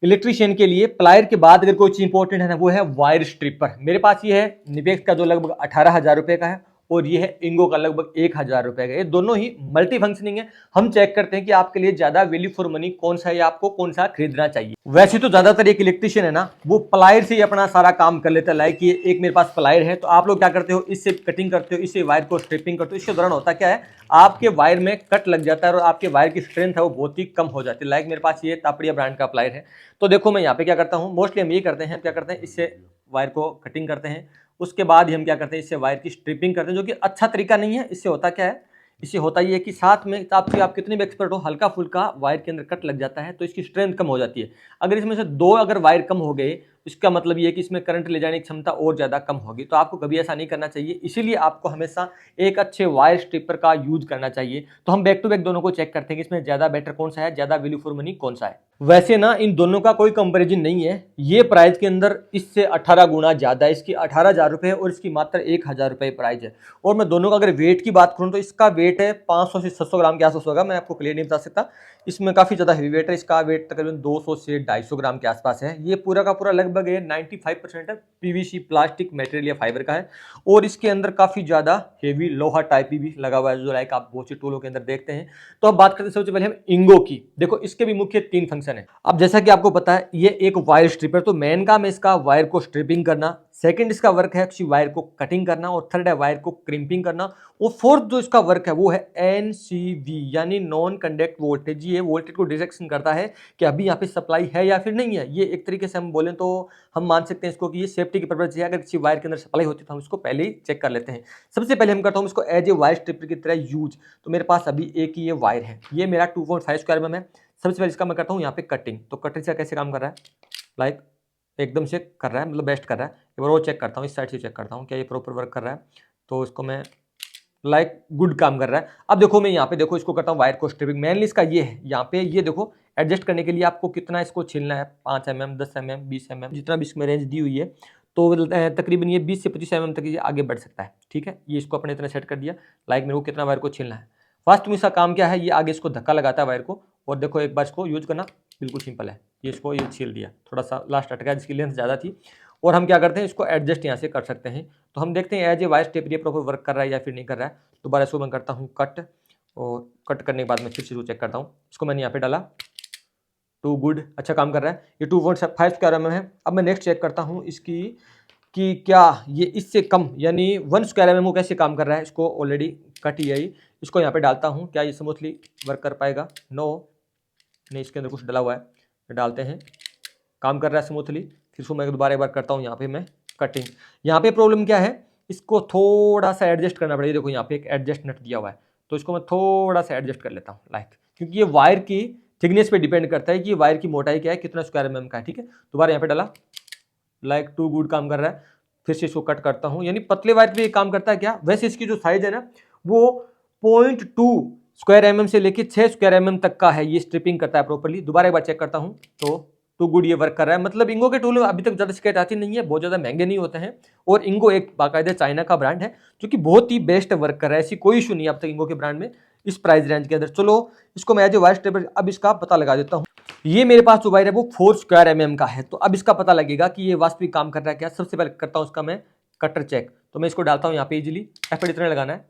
Electrician के लिए plier के बाद अगर कोई चीज इंपॉर्टेंट है ना, वो है वायर स्ट्रिपर। मेरे पास ये है निवेक्स का जो लगभग 18,000 रुपए का है, और ये है इंगो का लगभग 1,000 रुपए का। ये दोनों ही मल्टी फंक्शनिंग है। हम चेक करते हैं कि आपके लिए ज्यादा वैल्यू फॉर मनी कौन सा है या आपको कौन सा खरीदना चाहिए। वैसे तो ज्यादातर एक इलेक्ट्रीशियन है ना, वो प्लायर से ही अपना सारा काम कर लेता है। लाइक ये एक मेरे पास प्लायर है, तो आप लोग क्या करते हो, इससे कटिंग करते हो, इससे वायर को स्ट्रिपिंग करते हो। इसके दौरान होता क्या है, आपके वायर में कट लग जाता है और आपके वायर की स्ट्रेंथ है वो बहुत ही कम हो जाती है। लाइक मेरे पास ये तापड़िया ब्रांड का प्लायर है। तो देखो मैं यहाँ पे क्या करता हूँ, मोस्टली हम ये करते हैं, क्या करते हैं, इससे वायर को कटिंग करते हैं, उसके बाद ही हम क्या करते हैं, इससे वायर की स्ट्रिपिंग करते हैं, जो कि अच्छा तरीका नहीं है। इससे होता क्या है, इससे होता ये है कि साथ में आप कितने भी एक्सपर्ट हो, हल्का फुल्का वायर के अंदर कट लग जाता है तो इसकी स्ट्रेंथ कम हो जाती है। अगर इसमें से दो अगर वायर कम हो गए, इसका मतलब ये है कि इसमें करंट ले जाने की क्षमता और ज़्यादा कम होगी। तो आपको कभी ऐसा नहीं करना चाहिए, इसीलिए आपको हमेशा एक अच्छे वायर स्ट्रिपर का यूज करना चाहिए। तो हम बैक टू बैक दोनों को चेक करते हैं कि इसमें ज़्यादा बेटर कौन सा है, ज़्यादा वैल्यू फॉर मनी कौन सा है। वैसे ना इन दोनों का कोई कंपैरिजन नहीं है। ये प्राइस के अंदर इससे 18 गुना ज़्यादा है। इसकी 18,000 रुपये है और इसकी मात्र 1,000 रुपये प्राइस है। और मैं दोनों का अगर वेट की बात करूँ तो इसका वेट है 500 से 700 ग्राम के आसपास होगा। मैं आपको क्लियर नहीं बता सकता, इसमें काफ़ी ज़्यादा हेवी वेट है। इसका वेट तकरीबन 200 से 250 ग्राम के आसपास है। ये पूरा का पूरा लगभग 95% है पीवीसी प्लास्टिक मटेरियल या फाइबर का है। और इसके अंदर काफ़ी ज़्यादा हेवी लोहा टाइप भी लगा हुआ है, जो लाइक आप बहुत से टूलों के अंदर देखते हैं। तो अब बात करते हैं सबसे पहले हम इंगो की। देखो इसके भी मुख्य 3 फंक्शन है। अब जैसा कि आपको पता है ये एक वायर स्ट्रिपर, तो मेन काम है इसका वायर को स्ट्रिपिंग करना। सेकंड इसका वर्क है वायर को कटिंग करना, और थर्ड है वायर को क्रिम्पिंग करना, और फोर्थ जो इसका वर्क है वो है एनसीवी यानी नॉन कंडक्ट वोल्टेज। ये वोल्टेज को डिटेक्शन करता है कि अभी यहाँ पे सप्लाई है या फिर नहीं है। ये एक तरीके से हम बोलें तो हम मान सकते हैं इसको कि ये सेफ्टी की पर्पज है। अगर किसी वायर के अंदर सप्लाई होती है तो हम इसको पहले ही चेक कर लेते हैं। सबसे पहले हम करता हूँ इसको एज ए वायर स्ट्रिपर की तरह यूज। तो मेरे पास अभी एक ही ये वायर है, ये मेरा 2.5 स्क्वायर mm है। सबसे पहले इसका मैं करता हूँ यहाँ पे कटिंग। तो कटिंग से कैसे काम कर रहा है, लाइक एकदम से कर रहा है, मतलब बेस्ट कर रहा है। एक बार वो चेक करता हूँ, इस साइड से चेक करता हूँ क्या ये प्रॉपर वर्क कर रहा है। तो इसको मैं लाइक गुड काम कर रहा है। अब देखो मैं यहाँ पे देखो इसको करता हूँ वायर को स्ट्रिपिंग। मेनली इसका ये है, यहाँ पे ये देखो एडजस्ट करने के लिए आपको कितना इसको छीलना है, 5 mm, 10 mm, 20 mm, जितना भी इसमें रेंज दी हुई है। तो तकरीबन ये 20 से 25 mm तक ये आगे बढ़ सकता है। ठीक है, ये इसको अपने इतना सेट कर दिया। लाइक मेरे को कितना वायर को छीलना है। फर्स्ट में इसका काम क्या है, ये आगे इसको धक्का लगाता है वायर को, और देखो एक बार इसको यूज करना बिल्कुल सिंपल है। ये इसको ये छील दिया, थोड़ा सा लास्ट अटका जिसकी लेंथ ज़्यादा थी। और हम क्या करते हैं, इसको एडजस्ट यहाँ से कर सकते हैं। तो हम देखते हैं एज ए वायर स्टेप ये प्रॉपर वर्क कर रहा है या फिर नहीं कर रहा है। दोबारा इसको मैं करता हूँ कट, और कट करने के बाद मैं फिर से चेक करता हूँ। इसको मैंने यहाँ पे डाला, टू गुड, अच्छा काम कर रहा है। ये 2.5 स्क्वायर mm है। अब मैं नेक्स्ट चेक करता हूँ इसकी कि क्या ये इससे कम यानी 1 स्क्वायर mm कैसे काम कर रहा है। इसको ऑलरेडी कट ही है, इसको यहाँ पे डालता हूँ, क्या ये स्मूथली वर्क कर पाएगा। नो नहीं, इसके अंदर कुछ डला हुआ है। डालते हैं, काम कर रहा है स्मूथली। फिर इसको मैं दोबारा एक बार करता हूँ यहाँ पे मैं कटिंग। यहाँ पे प्रॉब्लम क्या है, इसको थोड़ा सा एडजस्ट करना पड़ेगा। देखो यहाँ पे एक एडजस्ट नट दिया हुआ है, तो इसको मैं थोड़ा सा एडजस्ट कर लेता हूँ लाइक, क्योंकि ये वायर की थिकनेस पे डिपेंड करता है कि वायर की मोटाई क्या है, कितना स्क्वायर mm का है। ठीक है, दोबारा यहाँ पे डाला, लाइक टू गुड काम कर रहा है। फिर से इसको कट करता हूँ, यानी पतले वायर पे काम करता है क्या। वैसे इसकी जो साइज है ना, वो 0.2 स्क्वायर mm से लेके 6 स्क्वायर mm तक का है। ये स्ट्रिपिंग करता है प्रॉपर्ली। दोबारा एक बार चेक करता हूँ, तो टू गुड ये वर्क कर रहा है। मतलब इंगो के टूल अभी तक ज़्यादा शिकायत आती नहीं है, बहुत ज़्यादा महंगे नहीं होते हैं। और इंगो एक बाकायदा चाइना का ब्रांड है जो कि बहुत ही बेस्ट वर्क कर रहा है। ऐसी कोई इशू नहीं है अब तक इंगो के ब्रांड में इस प्राइस रेंज के अंदर। चलो इसको मैं एज ए वायर स्ट्रिपर अब इसका पता लगा देता हूँ। ये मेरे पास जो वायर है वो 4 स्क्वायर mm का है। तो अब इसका पता लगेगा कि ये वास्तविक काम कर रहा है क्या। सबसे पहले करता हूँ इसका मैं कटर चेक। तो मैं इसको डालता हूँ यहाँ पे इजीली, एफ इतना लगाना है,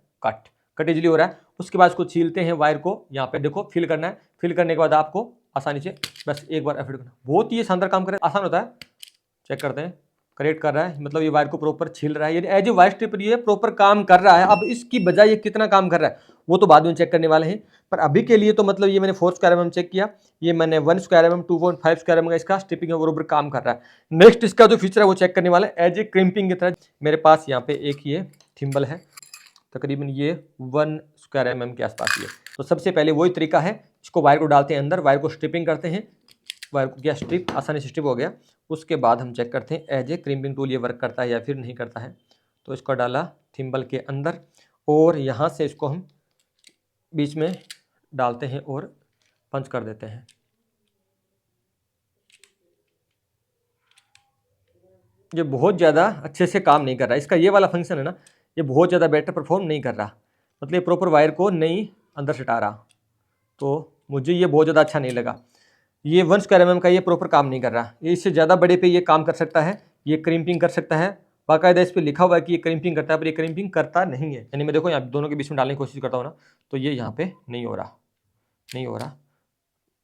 कट इजीली हो रहा है। उसके बाद इसको छीलते हैं वायर को, यहाँ पे देखो फिल करना है। फिल करने के बाद आपको आसानी से बस एक बार एफ करना, बहुत ही शानदार काम करे, आसान होता है। चेक करते हैं, करेक्ट कर रहा है, मतलब ये वायर को प्रॉपर छील रहा है। यानी एज ए वायर स्ट्रिपर ये प्रॉपर काम कर रहा है। अब इसकी बजाय ये कितना काम कर रहा है वो तो बाद में चेक करने वाले हैं, पर अभी के लिए तो मतलब ये मैंने 4 स्क्वायर mm चेक किया, ये मैंने 1 स्क्वायर mm 2.5 स्क्वायर mm का इसका स्ट्रिपिंग है बरोबर काम कर रहा है। नेक्स्ट इसका जो फीचर है वो चेक करने वाला है एज ए क्रिम्पिंग की तरह। मेरे पास यहाँ पे एक ये थिम्बल है, तकरीबन ये 1 स्क्वायर mm के आसपास ये। तो सबसे पहले वही तरीका है, इसको वायर को डालते हैं अंदर, वायर को स्ट्रिपिंग करते हैं। वायर को क्या स्ट्रिप, आसानी से स्ट्रिप हो गया। उसके बाद हम चेक करते हैं एज ए क्रिम्पिंग टूल ये वर्क करता है या फिर नहीं करता है। तो इसको डाला थिम्बल के अंदर, और यहाँ से इसको हम बीच में डालते हैं और पंच कर देते हैं। ये बहुत ज़्यादा अच्छे से काम नहीं कर रहा, इसका ये वाला फंक्शन है ना, ये बहुत ज़्यादा बेटर परफॉर्म नहीं कर रहा, मतलब ये प्रॉपर वायर को नहीं अंदर सटा रहा। तो मुझे ये बहुत ज़्यादा अच्छा नहीं लगा। ये 1 स्क्वायर mm का ये प्रॉपर काम नहीं कर रहा, ये इससे ज़्यादा बड़े पे ये काम कर सकता है, ये क्रिम्पिंग कर सकता है, बाकायदा इस पर लिखा हुआ है कि ये क्रिम्पिंग करता है, पर ये क्रिम्पिंग करता नहीं है। यानी मैं देखो यहाँ दोनों के बीच में डालने की कोशिश करता हूँ ना, तो ये यहाँ पे नहीं हो रहा, नहीं हो रहा,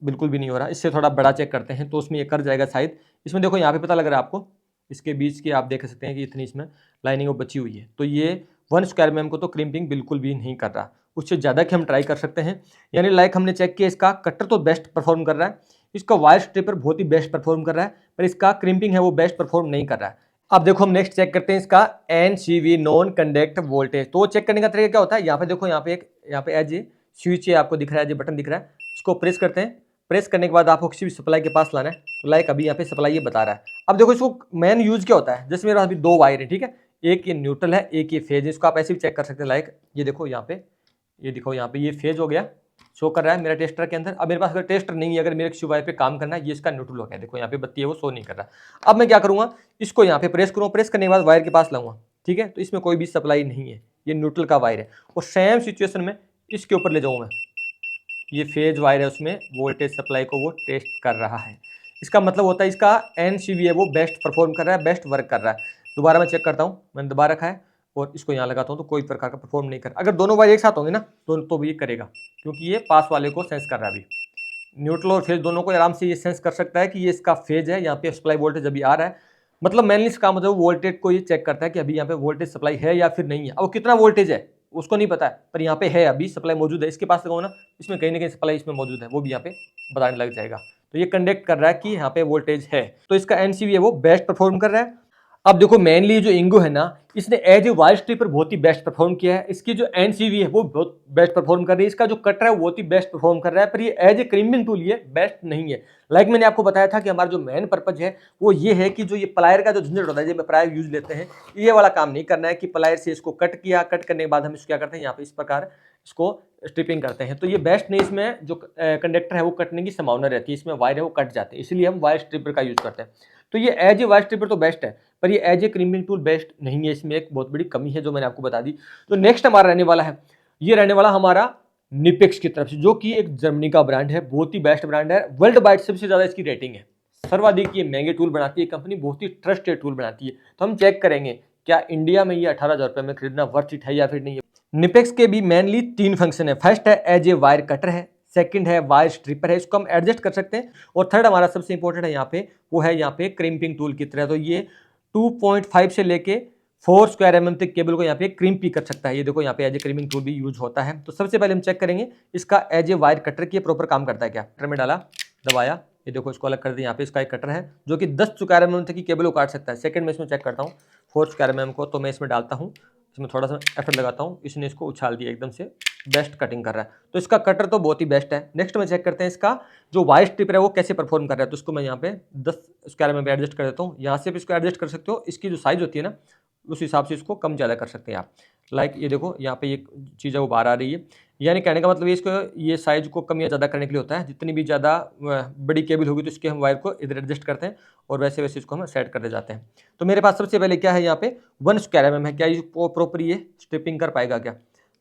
बिल्कुल भी नहीं हो रहा। इससे थोड़ा बड़ा चेक करते हैं तो उसमें ये कर जाएगा शायद। इसमें देखो यहाँ पे पता लग रहा है आपको, इसके बीच की आप देख सकते हैं कि इतनी इसमें लाइनिंग वो बची हुई है। तो ये 1 स्क्वायर mm को तो क्रिम्पिंग बिल्कुल भी नहीं कर रहा, उससे ज़्यादा की हम ट्राई कर सकते हैं। यानी लाइक हमने चेक किया, इसका कटर तो बेस्ट परफॉर्म कर रहा है, इसका वायर स्ट्रिपर बहुत ही बेस्ट परफॉर्म कर रहा है, पर इसका क्रिम्पिंग है वो बेस्ट परफॉर्म नहीं कर रहा है। अब देखो हम नेक्स्ट चेक करते हैं इसका NCV नॉन कंडक्ट वोल्टेज। तो चेक करने का तरीका क्या होता है, यहाँ पे देखो, यहाँ पे एज ए स्विच है, आपको दिख रहा है, जो बटन दिख रहा है, इसको प्रेस करते हैं। प्रेस करने के बाद आपको किसी भी सप्लाई के पास लाना है, तो लाइक अभी यहाँ पे सप्लाई ये बता रहा है। अब देखो इसको मेन यूज क्या होता है, जैसे मेरे पास अभी 2 वायर है, ठीक है, एक ये न्यूट्रल है, एक ये फेज है, इसको आप ऐसे भी चेक कर सकते हैं। लाइक ये देखो यहाँ पे, ये देखो यहाँ पे ये फेज हो गया, शो कर रहा है मेरा टेस्टर के अंदर। अब मेरे पास अगर टेस्टर नहीं है, अगर मेरे किसी वायर पे काम करना है, ये इसका न्यूट्रल हो गया, देखो यहाँ पे बत्ती है वो शो नहीं कर रहा। अब मैं क्या करूँगा, इसको यहाँ पे प्रेस करूँगा, प्रेस करने के बाद वायर के पास लाऊंगा, ठीक है, तो इसमें कोई भी सप्लाई नहीं है, ये न्यूट्रल का वायर है। और सेम सिचुएशन में इसके ऊपर ले जाऊँ मैं, ये फेज वायर है, उसमें वोल्टेज सप्लाई को वो टेस्ट कर रहा है। इसका मतलब होता है इसका NCV है वो बेस्ट परफॉर्म कर रहा है, बेस्ट वर्क कर रहा है। दोबारा मैं चेक करता हूँ, मैंने दबा रखा है और इसको यहाँ लगाता हूँ, तो कोई प्रकार का परफॉर्म नहीं कर रहा। अगर दोनों वायर एक साथ होंगे ना तो भी ये करेगा, क्योंकि ये पास वाले को सेंस कर रहा है। अभी न्यूट्रल और फेज दोनों को आराम से ये सेंस कर सकता है कि ये इसका फेज है, यहाँ पे सप्लाई वोल्टेज अभी आ रहा है। मतलब मेनली इसका मतलब वोल्टेज को ये चेक करता है कि अभी यहाँ पे वोल्टेज सप्लाई है या फिर नहीं है। अब कितना वोल्टेज है उसको नहीं पता है, पर यहाँ पे है, अभी सप्लाई मौजूद है, इसके पास लगाओ ना, इसमें कहीं ना कहीं सप्लाई इसमें मौजूद है, वो भी यहाँ पे बताने लग जाएगा। तो ये कंडक्ट कर रहा है कि यहाँ पे वोल्टेज है, तो इसका NCV है वो बेस्ट परफॉर्म कर रहा है। अब देखो मेनली जो इंगो है ना, इसने एज ए वायर स्ट्रिपर बहुत ही बेस्ट परफॉर्म किया है, इसकी जो NCV है वो बहुत बेस्ट परफॉर्म कर रही है, इसका जो कटर है वो बहुत ही बेस्ट परफॉर्म कर रहा है, पर ये एज ए क्रिम्पिंग टूल ये बेस्ट नहीं है। लाइक मैंने आपको बताया था कि हमारा जो मेन पर्पज है वो ये है कि जो ये प्लायर का जो झंझट होता है, जो प्लायर यूज लेते हैं, ये वाला काम नहीं करना है कि प्लायर से इसको कट किया, कट करने के बाद हम इसको क्या करते हैं, यहाँ पे इस प्रकार इसको स्ट्रिपिंग करते हैं, तो ये बेस्ट नहीं। इसमें जो कंडक्टर है वो कटने की संभावना रहती है, इसमें वायर है वो कट जाते हैं, इसलिए हम वायर स्ट्रिपर का यूज करते हैं। तो ये एज ए वायर स्ट्रिपर तो बेस्ट है, पर ये as a crimping tool best नहीं है, इसमें एक बहुत बड़ी कमी है जो मैंने आपको बता दी। तो नेक्स्ट हमारा रहने वाला है, ये रहने वाला हमारा निपेक्स की तरफ से, जो कि एक जर्मनी का ब्रांड है, बहुत ही बेस्ट ब्रांड है, वर्ल्ड वाइड सबसे ज्यादा इसकी रेटिंग है, सर्वाधिक ये महंगे टूल बनाती है कंपनी, बहुत ही ट्रस्टेड टूल बनाती है। तो हम चेक करेंगे क्या इंडिया में ये 18,000 रुपये में खरीदना वर्थ इट है या फिर नहीं है। निपेक्स के भी मेनली 3 फंक्शन है, फर्स्ट है एज ए वायर कटर है, सेकंड है वायर स्ट्रिपर है, इसको हम एडजस्ट कर सकते हैं, और थर्ड हमारा सबसे इंपॉर्टेंट है यहाँ पे, वो है यहाँ पे क्रिम्पिंग टूल की तरह। तो ये 2.5 से लेके 4 स्क्वायर mm तक केबल को यहाँ पे क्रिम्प भी कर सकता है। ये देखो यहाँ पे एज ए क्रिमिंग टूल भी यूज होता है। तो सबसे पहले हम चेक करेंगे इसका एज ए वायर कटर की प्रॉपर काम करता है क्या। कटर में डाला, दबाया, ये देखो इसको अलग कर दिया। यहाँ पे इसका एक कटर है जो कि 10 स्क्वायर mm तक की केबल को काट सकता है। सेकंड में इसमें चेक करता हूँ 4 स्क्वायर mm को, तो मैं इसमें डालता हूँ, इसमें थोड़ा सा एफर्ट लगाता हूँ, इसने इसको उछाल दिया, एकदम से बेस्ट कटिंग कर रहा है। तो इसका कटर तो बहुत ही बेस्ट है। नेक्स्ट में चेक करते हैं इसका जो वायर स्ट्रिपर है वो कैसे परफॉर्म कर रहा है। तो इसको मैं यहाँ पे 10 स्क्वायर mm एडजस्ट कर देता हूँ। यहाँ से भी इसको एडजस्ट कर सकते हो, इसकी जो साइज होती है ना उस हिसाब से इसको कम ज़्यादा कर सकते हैं आप। लाइक ये देखो यहाँ पे ये चीज़ है वो बाहर आ रही है, यानी कहने का मतलब इसको ये साइज को कम या ज़्यादा करने के लिए होता है। जितनी भी ज़्यादा बड़ी केबल होगी तो इसके हम वायर को इधर एडजस्ट करते हैं और वैसे वैसे इसको हम सेट करते जाते हैं। तो मेरे पास सबसे पहले क्या है, यहाँ पे 1 स्क्वायर mm है, क्या इसको प्रॉपर ये स्ट्रिपिंग कर पाएगा क्या।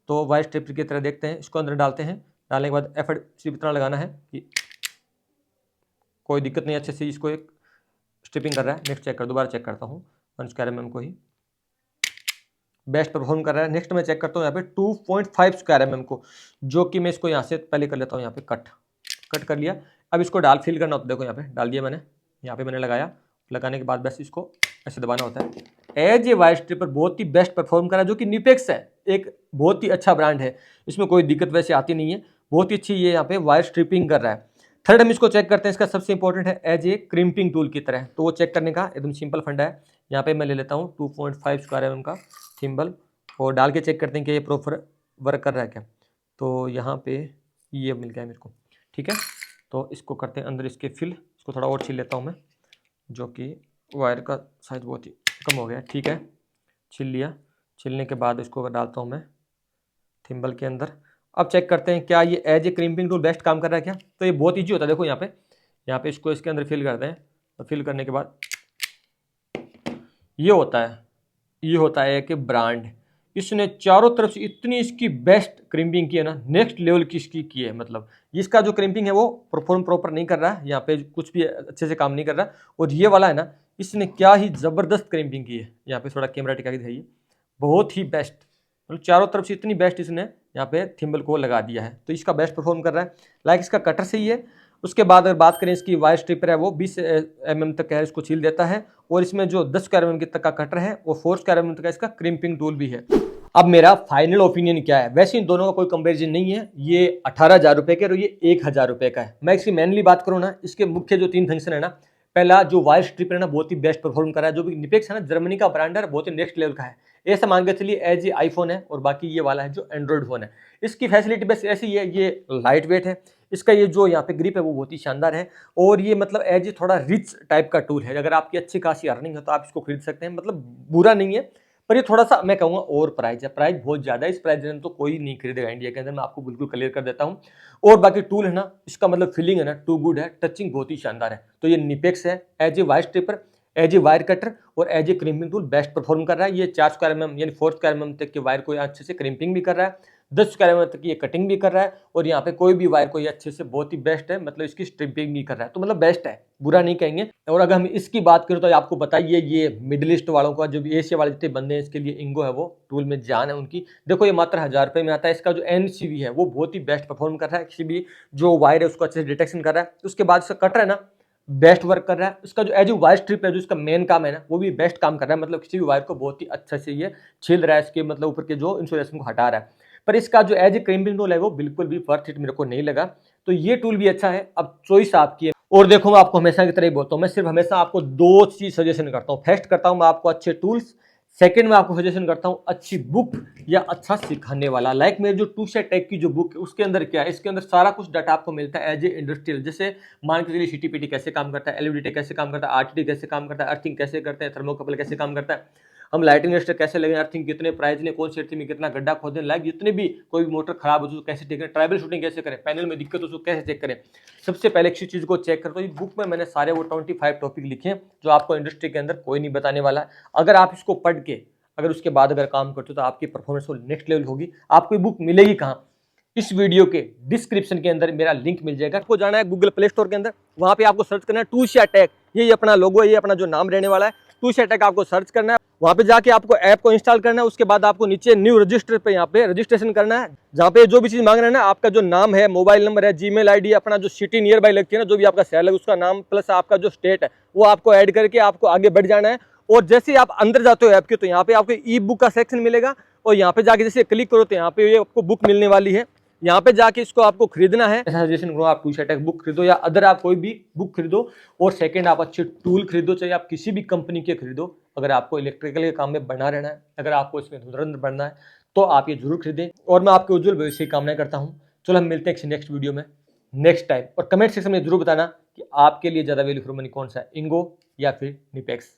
तो वायर स्ट्रिपर की तरह देखते हैं, इसको अंदर डालते हैं, डालने के बाद एफर्ट सिर्फ इतना लगाना है कि कोई दिक्कत नहीं, अच्छे से इसको एक स्ट्रिपिंग कर रहा है। नेक्स्ट चेक कर, दोबारा चेक करता हूँ 1 स्क्वायर mm को ही बेस्ट परफॉर्म कर रहा है। नेक्स्ट मैं चेक करता हूँ यहाँ पे 2.5 स्क्वायर mm को, जो कि मैं इसको यहाँ से पहले कर लेता हूँ, यहाँ पे कट कर लिया। अब इसको डाल फिल करना होता है, देखो यहाँ पे डाल दिया मैंने, यहाँ पे मैंने लगाया, लगाने के बाद बस इसको ऐसे दबाना होता है। एज ए वायर स्ट्रिपर बहुत ही बेस्ट परफॉर्म कर रहा है, जो कि निपेक्स है, एक बहुत ही अच्छा ब्रांड है, इसमें कोई दिक्कत वैसे आती नहीं है, बहुत ही अच्छी ये यहाँ पे वायर स्ट्रिपिंग कर रहा है। थर्ड हम इसको चेक करते हैं, इसका सबसे इंपॉर्टेंट है एज ए क्रिम्पिंग टूल की तरह। तो वो चेक करने का एकदम सिंपल फंडा है। यहाँ पे मैं ले लेता हूँ 2.5 स्क्वायर mm का थिम्बल और डाल के चेक करते हैं कि ये प्रॉपर वर्क कर रहा है क्या। तो यहाँ पे ये मिल गया मेरे को, ठीक है। तो इसको करते हैं अंदर इसके फिल, इसको थोड़ा और छील लेता हूँ मैं, जो कि वायर का साइज बहुत ही कम हो गया, ठीक है। छील लिया, छीलने के बाद इसको डालता हूँ मैं थिम्बल के अंदर। अब चेक करते हैं क्या ये as a crimping tool best काम कर रहा है क्या। तो ये बहुत ईजी होता है, देखो यहाँ पे इसको इसके अंदर फिल करते हैं, तो फिल करने के बाद ये होता है कि ब्रांड, इसने चारों तरफ से इतनी इसकी बेस्ट क्रिम्पिंग की है ना, नेक्स्ट लेवल की इसकी की है। मतलब इसका जो क्रिम्पिंग है वो परफॉर्म प्रॉपर नहीं कर रहा है, यहाँ पे कुछ भी अच्छे से काम नहीं कर रहा। और ये वाला है ना, इसने क्या ही जबरदस्त क्रिम्पिंग की है। यहाँ पे थोड़ा कैमरा टिका के दिखाइए, बहुत ही बेस्ट, मतलब चारों तरफ से इतनी बेस्ट इसने यहाँ पे थिम्बल को लगा दिया है, तो इसका बेस्ट परफॉर्म कर रहा है। लाइक इसका कटर सही है। उसके बाद अगर बात करें इसकी वायर स्ट्रिपर है वो 20 mm तक है, इसको छील देता है। और इसमें जो 10 mm की तक का कटर है वो 4 mm तक का इसका क्रिम्पिंग टूल भी है। अब मेरा फाइनल ओपिनियन क्या है, वैसे इन दोनों का कोई कंपैरिजन नहीं है। ये 18,000 रुपए का और ये 1,000 रुपए का है। मैं इसकी मेनली बात करूँ ना, इसके मुख्य जो 3 फंक्शन है ना, पहला जो वायर स्ट्रिपर है ना, बहुत ही बेस्ट परफॉर्म कर रहा है। जो भी निपेक्स है ना, जर्मनी का ब्रांड है, बहुत ही नेक्स्ट लेवल का है। ऐसा मान के चलिए एज ये आईफोन है, और बाकी ये वाला है जो एंड्रॉइड फोन है। इसकी फैसिलिटी बस ऐसी है, ये लाइट वेट है, इसका ये जो यहाँ पे ग्रिप है वो बहुत ही शानदार है। और ये मतलब एज ये थोड़ा रिच टाइप का टूल है। अगर आपकी अच्छी खासी अर्निंग है तो आप इसको खरीद सकते हैं, मतलब बुरा नहीं है। पर ये थोड़ा सा मैं कहूँगा ओवर प्राइस है, प्राइस बहुत ज़्यादा है। इस प्राइस में तो कोई नहीं खरीदेगा इंडिया के अंदर, मैं आपको बिल्कुल क्लियर कर देता हूँ। और बाकी टूल है ना, इसका मतलब फीलिंग है ना, टू गुड है, टचिंग बहुत ही शानदार है। तो ये निपेक्स है, as a wire stripper, as a wire cutter और as a crimping tool best perform कर रहा है। ये 4 mm यानी 4 mm तक के वायर को अच्छे से क्रिम्पिंग भी कर रहा है, 10 mm तक ये कटिंग भी कर रहा है। और यहाँ पे कोई भी वायर को ये अच्छे से बहुत ही बेस्ट है, मतलब इसकी स्ट्रिपिंग भी कर रहा है, तो मतलब बेस्ट है, बुरा नहीं कहेंगे। और अगर हम इसकी बात करें तो आपको बताइए, ये मिडिल ईस्ट वालों का, जो भी एशिया वाले जितने बंदे हैं, इसके लिए इंगो है वो टूल में जान है उनकी। देखो ये मात्र 1000 रुपये में आता है। इसका जो एनसीवी है वो बहुत ही बेस्ट परफॉर्म कर रहा है, किसी भी जो वायर है उसको अच्छे से डिटेक्शन कर रहा है। उसके बाद इसका कटर है ना, बेस्ट वर्क कर रहा है। इसका जो एज वायर स्ट्रिप है, जो इसका मेन काम है ना, वो भी बेस्ट काम कर रहा है। मतलब किसी भी वायर को बहुत ही अच्छा से ये छील रहा है, इसके मतलब ऊपर के जो इंसुलेशन को हटा रहा है। पर इसका जो एज ए क्रिम्पिंग टूल है वो बिल्कुल भी वर्थ इट मेरे को नहीं लगा। तो ये टूल भी अच्छा है, अब चॉइस आपकी है। और देखो मैं आपको हमेशा की तरह ही बोलता हूँ, मैं सिर्फ हमेशा आपको 2 चीज सजेशन करता हूँ। फर्स्ट करता हूँ मैं आपको अच्छे टूल्स, सेकंड में आपको सजेशन करता हूँ अच्छी बुक या अच्छा सिखाने वाला। लाइक मेरे जो टू से टेक की जो बुक है, उसके अंदर क्या है, इसके अंदर सारा कुछ डाटा आपको मिलता है एज ए इंडस्ट्रियल। जैसे मान के चलिए सीटीपीटी कैसे काम करता है, एलवीडीटी कैसे काम करता है, आरटीडी कैसे काम करता है, अर्थिंग कैसे करते हैं, थर्मोकपल कैसे काम करता है, हम लाइटिंग इंडस्ट्री कैसे लगे, अर्थिंग कितने प्राइस ने, कौन सी अर्थिंग में कितना गड्ढा खोदें, लाइक जितने भी कोई भी मोटर खराब हो तो कैसे ठीक करें, ट्राइबल शूटिंग कैसे करें, पैनल में दिक्कत हो तो कैसे चेक करें, सबसे पहले किसी चीज़ को चेक करो। तो इस बुक में मैंने सारे वो 25 टॉपिक लिखे हैं जो आपको इंडस्ट्री के अंदर कोई नहीं बताने वाला है। अगर आप इसको पढ़ के अगर उसके बाद अगर काम करते हो तो आपकी परफॉर्मेंस वो नेक्स्ट लेवल होगी। आपको बुक मिलेगी कहाँ, इस वीडियो के डिस्क्रिप्शन के अंदर मेरा लिंक मिल जाएगा। आपको जाना है गूगल प्ले स्टोर के अंदर, वहां पे आपको सर्च करना है टूशिया टेक, ये अपना लोगो है, ये अपना जो नाम रहने वाला है टूशिया टेक, आपको सर्च करना है। वहां पे जाके आपको ऐप को इंस्टॉल करना है। उसके बाद आपको नीचे न्यू रजिस्टर पे यहाँ पे रजिस्ट्रेशन करना है, जहाँ पे जो भी चीज मांग रहे हैं ना, आपका जो नाम है, मोबाइल नंबर है, जीमेल आईडी, अपना जो सिटी नियर बाई लगती है ना, जो भी आपका शहर है उसका नाम, प्लस आपका जो स्टेट है वो आपको ऐड करके आपको आगे बढ़ जाना है। और जैसे आप अंदर जाते हो ऐप के, तो यहाँ पे आपको ई बुक का सेक्शन मिलेगा, और यहाँ पे जाके जैसे क्लिक करो तो यहाँ पे ये आपको बुक मिलने वाली है। यहाँ पे जाके इसको आपको खरीदना है। सजेशन करो आप टूशिया टेक बुक खरीदो, या अदर आप कोई भी बुक खरीदो। और सेकंड, आप अच्छे टूल खरीदो, चाहे आप किसी भी कंपनी के खरीदो। अगर आपको इलेक्ट्रिकल के काम में बना रहना है, अगर आपको इसमें धुरंधर बनना है, तो आप ये जरूर खरीदें। और मैं आपके उज्जवल भविष्य की कामना करता हूँ। चलो हम मिलते हैं नेक्स्ट वीडियो में नेक्स्ट टाइम। और कमेंट सेक्शन में जरूर बताना कि आपके लिए ज्यादा वैल्यू फॉर मनी कौन सा है, इंगो या फिर निपेक्स।